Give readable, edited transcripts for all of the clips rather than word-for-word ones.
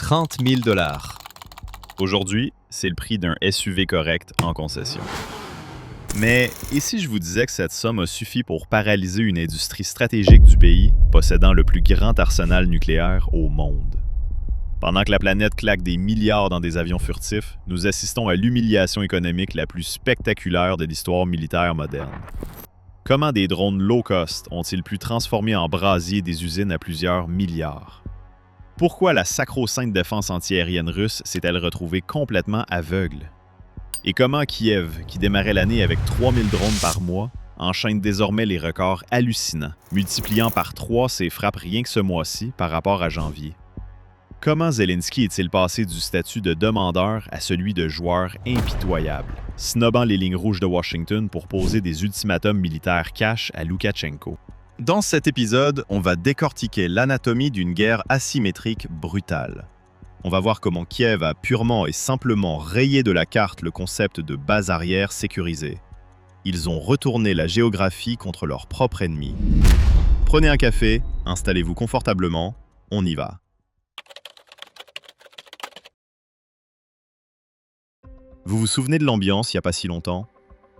30 000 $. Aujourd'hui, c'est le prix d'un SUV correct en concession. Mais et si je vous disais que cette somme a suffi pour paralyser une industrie stratégique du pays possédant le plus grand arsenal nucléaire au monde? Pendant que la planète claque des milliards dans des avions furtifs, nous assistons à l'humiliation économique la plus spectaculaire de l'histoire militaire moderne. Comment des drones low-cost ont-ils pu transformer en brasier des usines à plusieurs milliards? Pourquoi la sacro-sainte défense antiaérienne russe s'est-elle retrouvée complètement aveugle? Et comment Kiev, qui démarrait l'année avec 3000 drones par mois, enchaîne désormais les records hallucinants, multipliant par 3 ses frappes rien que ce mois-ci par rapport à janvier? Comment Zelensky est-il passé du statut de demandeur à celui de joueur impitoyable, snobant les lignes rouges de Washington pour poser des ultimatums militaires cash à Loukachenko? Dans cet épisode, on va décortiquer l'anatomie d'une guerre asymétrique brutale. On va voir comment Kiev a purement et simplement rayé de la carte le concept de base arrière sécurisée. Ils ont retourné la géographie contre leur propre ennemi. Prenez un café, installez-vous confortablement, on y va. Vous vous souvenez de l'ambiance il n'y a pas si longtemps?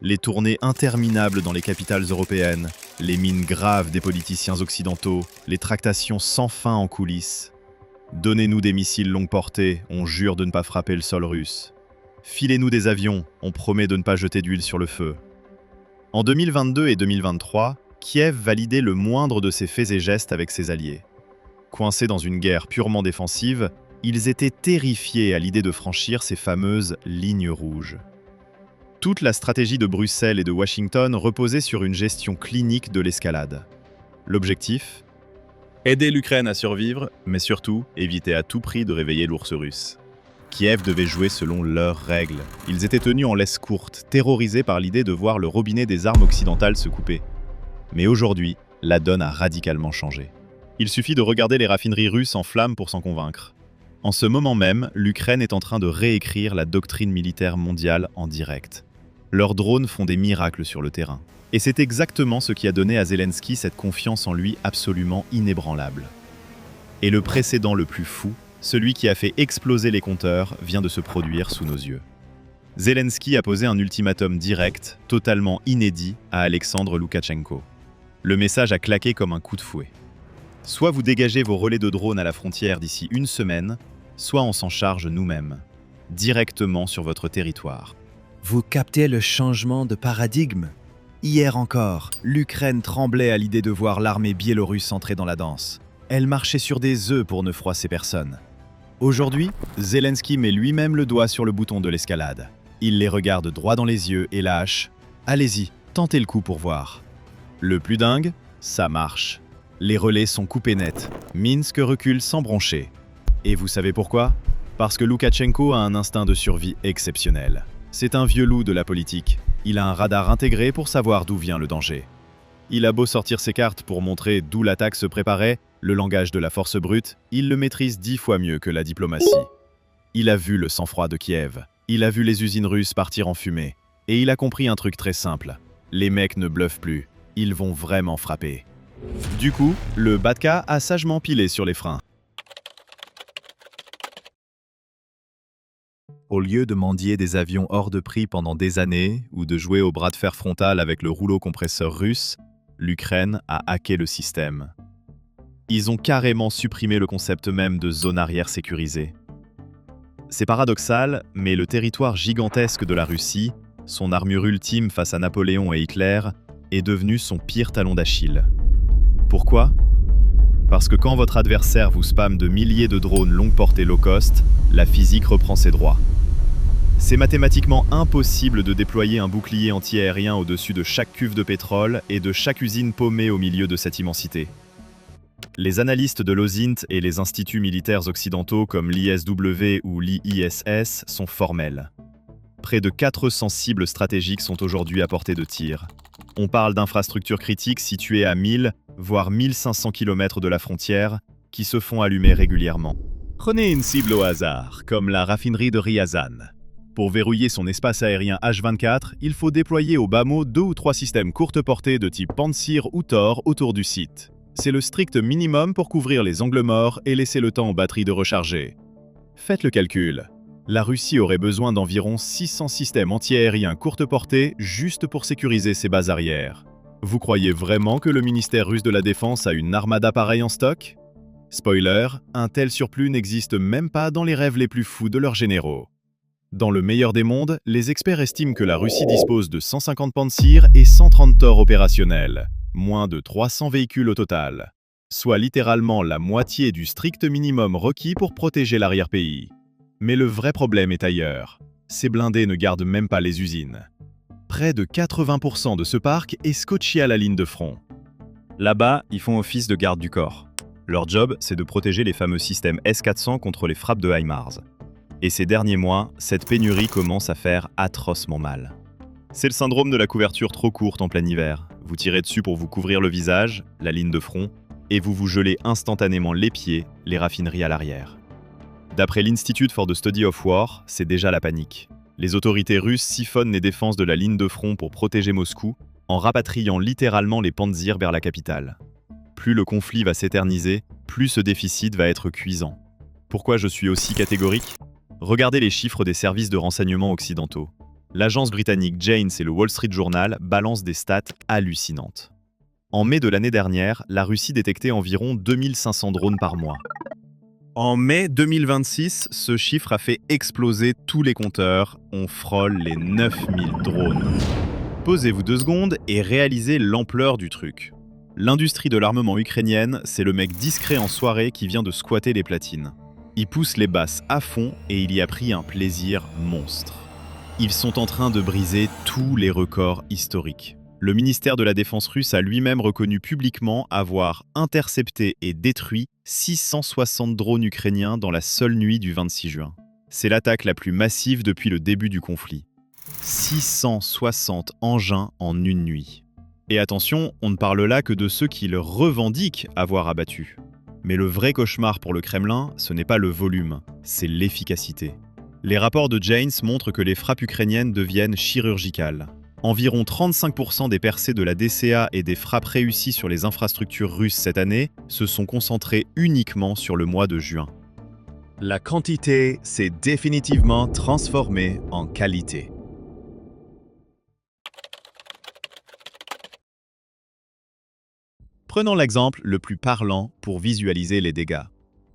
Les tournées interminables dans les capitales européennes, les mines graves des politiciens occidentaux, les tractations sans fin en coulisses. Donnez-nous des missiles longue portée, on jure de ne pas frapper le sol russe. Filez-nous des avions, on promet de ne pas jeter d'huile sur le feu. En 2022 et 2023, Kiev validait le moindre de ses faits et gestes avec ses alliés. Coincés dans une guerre purement défensive, ils étaient terrifiés à l'idée de franchir ces fameuses lignes rouges. Toute la stratégie de Bruxelles et de Washington reposait sur une gestion clinique de l'escalade. L'objectif ? Aider l'Ukraine à survivre, mais surtout éviter à tout prix de réveiller l'ours russe. Kiev devait jouer selon leurs règles. Ils étaient tenus en laisse courte, terrorisés par l'idée de voir le robinet des armes occidentales se couper. Mais aujourd'hui, la donne a radicalement changé. Il suffit de regarder les raffineries russes en flammes pour s'en convaincre. En ce moment même, l'Ukraine est en train de réécrire la doctrine militaire mondiale en direct. Leurs drones font des miracles sur le terrain. Et c'est exactement ce qui a donné à Zelensky cette confiance en lui absolument inébranlable. Et le précédent le plus fou, celui qui a fait exploser les compteurs, vient de se produire sous nos yeux. Zelensky a posé un ultimatum direct, totalement inédit, à Alexandre Loukachenko. Le message a claqué comme un coup de fouet. Soit vous dégagez vos relais de drones à la frontière d'ici une semaine, soit on s'en charge nous-mêmes, directement sur votre territoire. Vous captez le changement de paradigme? Hier encore, l'Ukraine tremblait à l'idée de voir l'armée biélorusse entrer dans la danse. Elle marchait sur des œufs pour ne froisser personne. Aujourd'hui, Zelensky met lui-même le doigt sur le bouton de l'escalade. Il les regarde droit dans les yeux et lâche « Allez-y, tentez le coup pour voir ». Le plus dingue, ça marche. Les relais sont coupés net. Minsk recule sans broncher. Et vous savez pourquoi? Parce que Loukachenko a un instinct de survie exceptionnel. C'est un vieux loup de la politique. Il a un radar intégré pour savoir d'où vient le danger. Il a beau sortir ses cartes pour montrer d'où l'attaque se préparait, le langage de la force brute, il le maîtrise 10 fois mieux que la diplomatie. Il a vu le sang-froid de Kiev. Il a vu les usines russes partir en fumée. Et il a compris un truc très simple. Les mecs ne bluffent plus. Ils vont vraiment frapper. Du coup, le Batka a sagement pilé sur les freins. Au lieu de mendier des avions hors de prix pendant des années ou de jouer au bras de fer frontal avec le rouleau compresseur russe, l'Ukraine a hacké le système. Ils ont carrément supprimé le concept même de zone arrière sécurisée. C'est paradoxal, mais le territoire gigantesque de la Russie, son armure ultime face à Napoléon et Hitler, est devenu son pire talon d'Achille. Pourquoi? Parce que quand votre adversaire vous spamme de milliers de drones longue portée low cost, la physique reprend ses droits. C'est mathématiquement impossible de déployer un bouclier anti-aérien au-dessus de chaque cuve de pétrole et de chaque usine paumée au milieu de cette immensité. Les analystes de l'OSINT et les instituts militaires occidentaux comme l'ISW ou l'IISS sont formels. Près de 400 cibles stratégiques sont aujourd'hui à portée de tir. On parle d'infrastructures critiques situées à 1000, voire 1500 km de la frontière, qui se font allumer régulièrement. Prenez une cible au hasard, comme la raffinerie de Ryazan. Pour verrouiller son espace aérien H24, il faut déployer au bas mot 2 ou 3 systèmes courte portée de type Pantsir ou Tor autour du site. C'est le strict minimum pour couvrir les angles morts et laisser le temps aux batteries de recharger. Faites le calcul. La Russie aurait besoin d'environ 600 systèmes antiaériens courte portée juste pour sécuriser ses bases arrières. Vous croyez vraiment que le ministère russe de la Défense a une armada pareille en stock? Spoiler, un tel surplus n'existe même pas dans les rêves les plus fous de leurs généraux. Dans le meilleur des mondes, les experts estiment que la Russie dispose de 150 Pantsir et 130 Tor opérationnels, moins de 300 véhicules au total, soit littéralement la moitié du strict minimum requis pour protéger l'arrière-pays. Mais le vrai problème est ailleurs. Ces blindés ne gardent même pas les usines. Près de 80% de ce parc est scotché à la ligne de front. Là-bas, ils font office de garde du corps. Leur job, c'est de protéger les fameux systèmes S-400 contre les frappes de HIMARS. Et ces derniers mois, cette pénurie commence à faire atrocement mal. C'est le syndrome de la couverture trop courte en plein hiver. Vous tirez dessus pour vous couvrir le visage, la ligne de front, et vous vous gelez instantanément les pieds, les raffineries à l'arrière. D'après l'Institute for the Study of War, c'est déjà la panique. Les autorités russes siphonnent les défenses de la ligne de front pour protéger Moscou, en rapatriant littéralement les Pantsir vers la capitale. Plus le conflit va s'éterniser, plus ce déficit va être cuisant. Pourquoi je suis aussi catégorique? Regardez les chiffres des services de renseignement occidentaux. L'agence britannique Janes et le Wall Street Journal balancent des stats hallucinantes. En mai de l'année dernière, la Russie détectait environ 2500 drones par mois. En mai 2026, ce chiffre a fait exploser tous les compteurs. On frôle les 9000 drones. Posez-vous 2 secondes et réalisez l'ampleur du truc. L'industrie de l'armement ukrainienne, c'est le mec discret en soirée qui vient de squatter les platines. Il pousse les basses à fond et il y a pris un plaisir monstre. Ils sont en train de briser tous les records historiques. Le ministère de la Défense russe a lui-même reconnu publiquement avoir intercepté et détruit 660 drones ukrainiens dans la seule nuit du 26 juin. C'est l'attaque la plus massive depuis le début du conflit. 660 engins en une nuit. Et attention, on ne parle là que de ceux qui le revendiquent avoir abattu. Mais le vrai cauchemar pour le Kremlin, ce n'est pas le volume, c'est l'efficacité. Les rapports de Janes montrent que les frappes ukrainiennes deviennent chirurgicales. Environ 35% des percées de la DCA et des frappes réussies sur les infrastructures russes cette année se sont concentrées uniquement sur le mois de juin. La quantité s'est définitivement transformée en qualité. Prenons l'exemple le plus parlant pour visualiser les dégâts.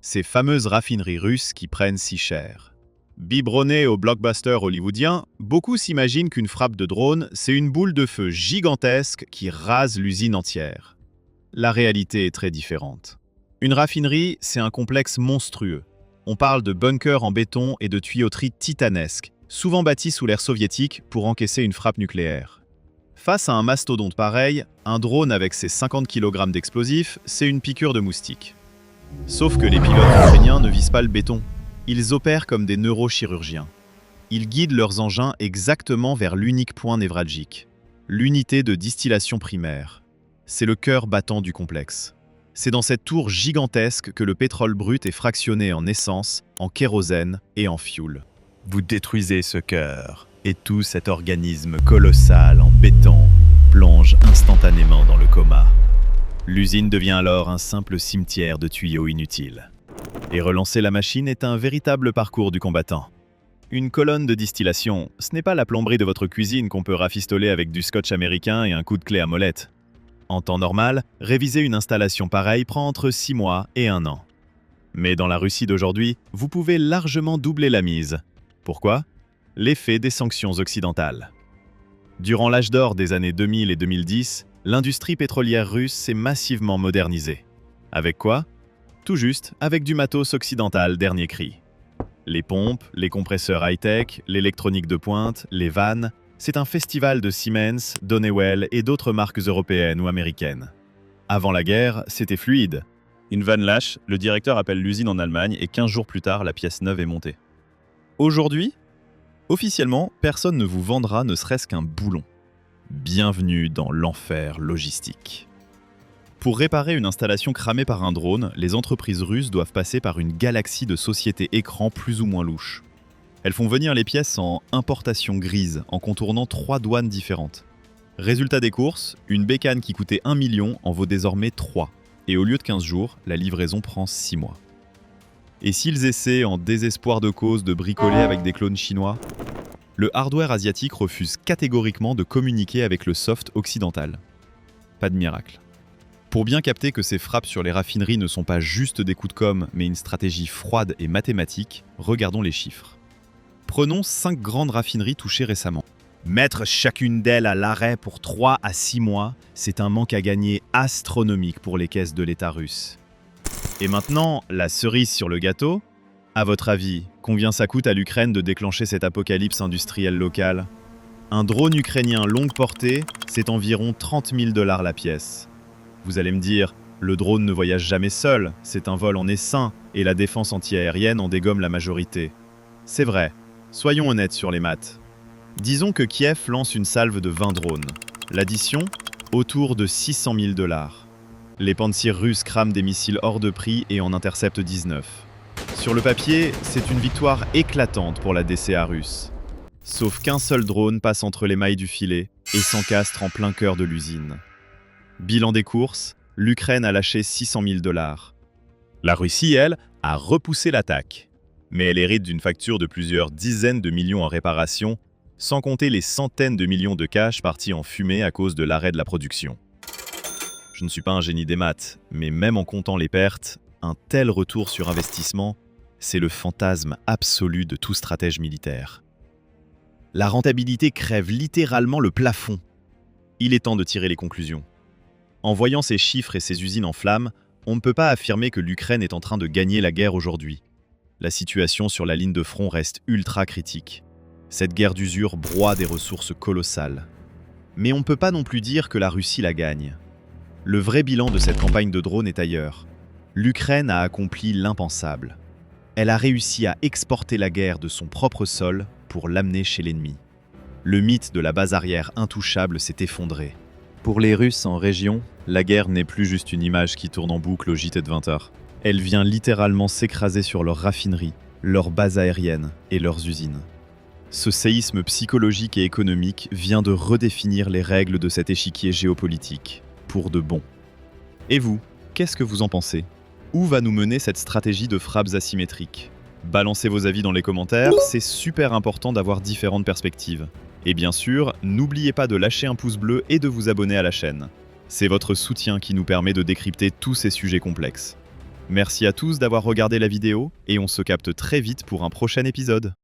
Ces fameuses raffineries russes qui prennent si cher. Biberonnés au blockbuster hollywoodien, beaucoup s'imaginent qu'une frappe de drone, c'est une boule de feu gigantesque qui rase l'usine entière. La réalité est très différente. Une raffinerie, c'est un complexe monstrueux. On parle de bunkers en béton et de tuyauteries titanesques, souvent bâtis sous l'ère soviétique pour encaisser une frappe nucléaire. Face à un mastodonte pareil, un drone avec ses 50 kg d'explosifs, c'est une piqûre de moustique. Sauf que les pilotes ukrainiens ne visent pas le béton. Ils opèrent comme des neurochirurgiens. Ils guident leurs engins exactement vers l'unique point névralgique, l'unité de distillation primaire. C'est le cœur battant du complexe. C'est dans cette tour gigantesque que le pétrole brut est fractionné en essence, en kérosène et en fioul. Vous détruisez ce cœur, et tout cet organisme colossal en béton plonge instantanément dans le coma. L'usine devient alors un simple cimetière de tuyaux inutiles. Et relancer la machine est un véritable parcours du combattant. Une colonne de distillation, ce n'est pas la plomberie de votre cuisine qu'on peut rafistoler avec du scotch américain et un coup de clé à molette. En temps normal, réviser une installation pareille prend entre 6 mois et 1 an. Mais dans la Russie d'aujourd'hui, vous pouvez largement doubler la mise. Pourquoi? L'effet des sanctions occidentales. Durant l'âge d'or des années 2000 et 2010, l'industrie pétrolière russe s'est massivement modernisée. Avec quoi? Tout juste avec du matos occidental dernier cri. Les pompes, les compresseurs high-tech, l'électronique de pointe, les vannes, c'est un festival de Siemens, Honeywell et d'autres marques européennes ou américaines. Avant la guerre, c'était fluide. Une vanne lâche, le directeur appelle l'usine en Allemagne et 15 jours plus tard, la pièce neuve est montée. Aujourd'hui, officiellement, personne ne vous vendra ne serait-ce qu'un boulon. Bienvenue dans l'enfer logistique. Pour réparer une installation cramée par un drone, les entreprises russes doivent passer par une galaxie de sociétés écrans plus ou moins louches. Elles font venir les pièces en importation grise, en contournant 3 douanes différentes. Résultat des courses, une bécane qui coûtait 1 million en vaut désormais 3. Et au lieu de 15 jours, la livraison prend 6 mois. Et s'ils essaient, en désespoir de cause, de bricoler avec des clones chinois? Le hardware asiatique refuse catégoriquement de communiquer avec le soft occidental. Pas de miracle. Pour bien capter que ces frappes sur les raffineries ne sont pas juste des coups de com', mais une stratégie froide et mathématique, regardons les chiffres. Prenons 5 grandes raffineries touchées récemment. Mettre chacune d'elles à l'arrêt pour 3 à 6 mois, c'est un manque à gagner astronomique pour les caisses de l'État russe. Et maintenant, la cerise sur le gâteau. À votre avis, combien ça coûte à l'Ukraine de déclencher cet apocalypse industriel local? Un drone ukrainien longue portée, c'est environ 30 000 $ la pièce. Vous allez me dire, le drone ne voyage jamais seul, c'est un vol en essaim, et la défense antiaérienne en dégomme la majorité. C'est vrai, soyons honnêtes sur les maths. Disons que Kiev lance une salve de 20 drones. L'addition, autour de 600 000 $. Les Pantsir russes crament des missiles hors de prix et en interceptent 19. Sur le papier, c'est une victoire éclatante pour la DCA russe. Sauf qu'un seul drone passe entre les mailles du filet et s'encastre en plein cœur de l'usine. Bilan des courses, l'Ukraine a lâché 600 000 $. La Russie, elle, a repoussé l'attaque. Mais elle hérite d'une facture de plusieurs dizaines de millions en réparation, sans compter les centaines de millions de cash partis en fumée à cause de l'arrêt de la production. Je ne suis pas un génie des maths, mais même en comptant les pertes, un tel retour sur investissement, c'est le fantasme absolu de tout stratège militaire. La rentabilité crève littéralement le plafond. Il est temps de tirer les conclusions. En voyant ces chiffres et ces usines en flammes, on ne peut pas affirmer que l'Ukraine est en train de gagner la guerre aujourd'hui. La situation sur la ligne de front reste ultra critique. Cette guerre d'usure broie des ressources colossales. Mais on ne peut pas non plus dire que la Russie la gagne. Le vrai bilan de cette campagne de drones est ailleurs. L'Ukraine a accompli l'impensable. Elle a réussi à exporter la guerre de son propre sol pour l'amener chez l'ennemi. Le mythe de la base arrière intouchable s'est effondré. Pour les Russes en région, la guerre n'est plus juste une image qui tourne en boucle au JT de 20h. Elle vient littéralement s'écraser sur leurs raffineries, leurs bases aériennes et leurs usines. Ce séisme psychologique et économique vient de redéfinir les règles de cet échiquier géopolitique, pour de bon. Et vous, qu'est-ce que vous en pensez? Où va nous mener cette stratégie de frappes asymétriques? Balancez vos avis dans les commentaires, c'est super important d'avoir différentes perspectives. Et bien sûr, n'oubliez pas de lâcher un pouce bleu et de vous abonner à la chaîne. C'est votre soutien qui nous permet de décrypter tous ces sujets complexes. Merci à tous d'avoir regardé la vidéo et on se capte très vite pour un prochain épisode.